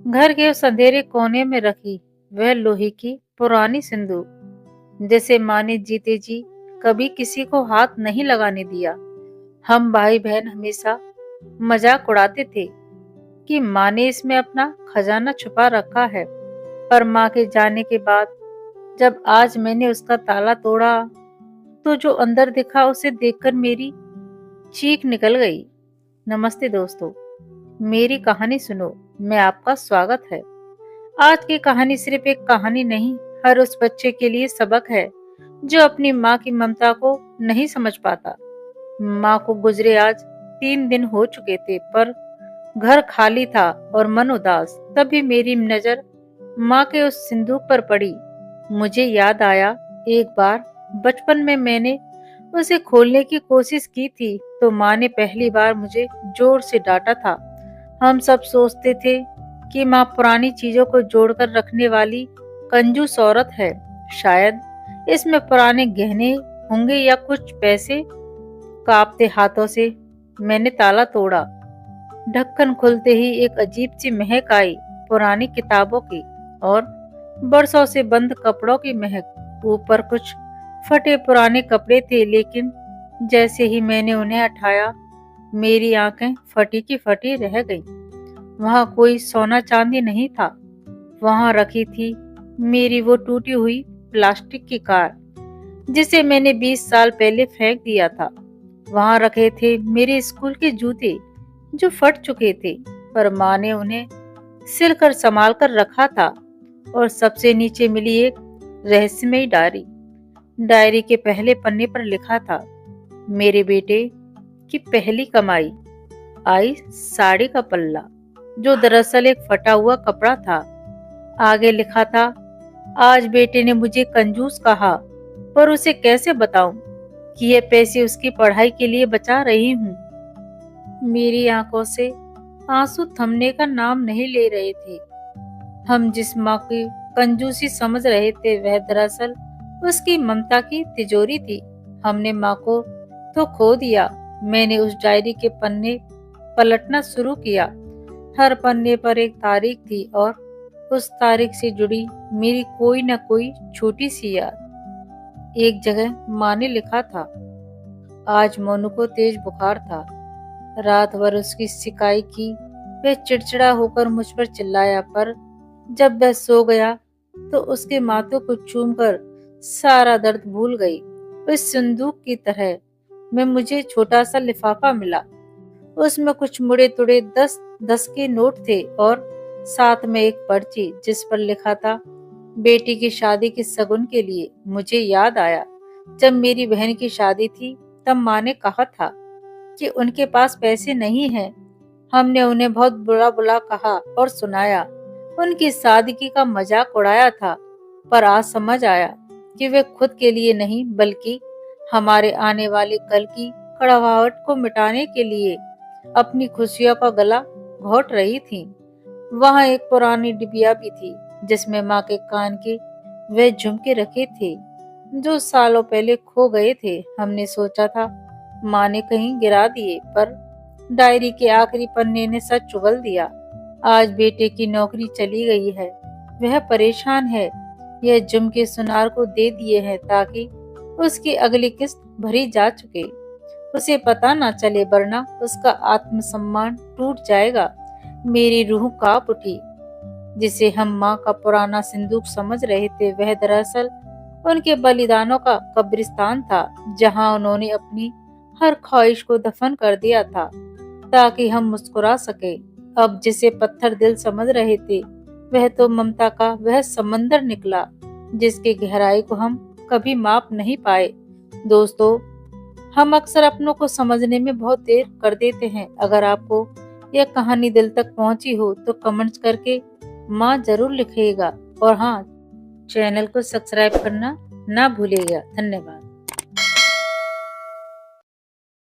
घर के उस अंधेरे कोने में रखी वह लोहे की पुरानी सिंदूक, जैसे माँ ने जीते जी कभी किसी को हाथ नहीं लगाने दिया। हम भाई बहन हमेशा मजाक उड़ाते थे कि माँ ने इसमें अपना खजाना छुपा रखा है। पर माँ के जाने के बाद जब आज मैंने उसका ताला तोड़ा तो जो अंदर दिखा उसे देखकर मेरी चीख निकल गई। नमस्ते दोस्तों, मेरी कहानी सुनो मैं आपका स्वागत है। आज की कहानी सिर्फ एक कहानी नहीं, हर उस बच्चे के लिए सबक है जो अपनी माँ की ममता को नहीं समझ पाता। माँ को गुजरे आज 3 दिन हो चुके थे, पर घर खाली था और मन उदास। तभी मेरी नजर माँ के उस सिंदूक पर पड़ी। मुझे याद आया, एक बार बचपन में मैंने उसे खोलने की कोशिश की थी तो माँ ने पहली बार मुझे जोर से डांटा था। हम सब सोचते थे कि माँ पुरानी चीजों को जोड़कर रखने वाली कंजूस औरत है। शायद इसमें पुराने गहने होंगे या कुछ पैसे। कांपते हाथों से मैंने ताला तोड़ा। ढक्कन खुलते ही एक अजीब सी महक आई, पुरानी किताबों की और बरसों से बंद कपड़ों की महक। ऊपर कुछ फटे पुराने कपड़े थे, लेकिन जैसे ही मैंने उन्हें उठाया मेरी आंखें फटी की फटी रह गईं। वहां कोई सोना चांदी नहीं था। वहां रखी थी मेरी वो टूटी हुई प्लास्टिक की कार जिसे मैंने 20 साल पहले फेंक दिया था। वहां रखे थे मेरे स्कूल के जूते जो फट चुके थे, पर माँ ने उन्हें सिलकर संभाल कर रखा था। और सबसे नीचे मिली एक रहस्यमयी डायरी। डायरी के पहले पन्ने पर लिखा था, मेरे बेटे की पहली कमाई आई साड़ी का पल्ला, जो दरअसल एक फटा हुआ कपड़ा था। आगे लिखा था, आज बेटे ने मुझे कंजूस कहा, पर उसे कैसे बताऊं कि ये पैसे उसकी पढ़ाई के लिए बचा रही हूँ। मेरी आंखों से आंसू थमने का नाम नहीं ले रहे थे। हम जिस माँ की कंजूसी समझ रहे थे वह दरअसल उसकी ममता की तिजोरी थी। हमने माँ को तो खो दिया। मैंने उस डायरी के पन्ने पलटना शुरू किया। हर पन्ने पर एक तारीख थी और उस तारीख से जुड़ी मेरी कोई न कोई छोटी सी याद। एक जगह माँ ने लिखा था, आज मोनू को तेज बुखार था। रात भर उसकी सिकाई की। वह चिड़चिड़ा होकर मुझ पर चिल्लाया, पर जब वह सो गया तो उसके माथों को चूमकर सारा दर्द भूल गई। उस संदूक की तरह में मुझे छोटा सा लिफाफा मिला। उसमें कुछ मुड़े तुड़े 10 के नोट थे और साथ में एक पर्ची जिस पर लिखा था, बेटी की शादी के शगुन के लिए। मुझे याद आया, जब मेरी बहन की शादी थी तब माँ ने कहा था कि उनके पास पैसे नहीं हैं। हमने उन्हें बहुत बुरा बुरा कहा और सुनाया, उनकी सादगी का मजाक उड़ाया था। पर आज समझ आया कि वे खुद के लिए नहीं बल्कि हमारे आने वाले कल की कड़वाहट को मिटाने के लिए अपनी खुशियों का गला घोट रही थीं। वहां एक पुरानी डिबिया भी थी जिसमें माँ के कान के वे झुमके रखे थे जो सालों पहले खो गए थे। हमने सोचा था माँ ने कहीं गिरा दिए, पर डायरी के आखिरी पन्ने ने सच उगल दिया। आज बेटे की नौकरी चली गई है, वह परेशान है। यह झुमके सुनार को दे दिए हैं ताकि उसकी अगली किस्त भरी जा चुके। उसे पता ना चले, वरना उसका आत्मसम्मान टूट जाएगा। मेरी रूह कांप उठी। जिसे हम माँ का पुराना सिंदूक समझ रहे थे वह दरअसल उनके बलिदानों का कब्रिस्तान था, जहाँ उन्होंने अपनी हर ख्वाहिश को दफन कर दिया था ताकि हम मुस्कुरा सके। अब जिसे पत्थर दिल समझ रहे थे वह तो ममता का वह समंदर निकला जिसकी गहराई को हम कभी माप नहीं पाए। दोस्तों, हम अक्सर अपनों को समझने में बहुत देर कर देते हैं। अगर आपको यह कहानी दिल तक पहुंची हो तो कमेंट्स करके माँ जरूर लिखिएगा और हाँ, चैनल को सब्सक्राइब करना ना भूलिएगा। धन्यवाद।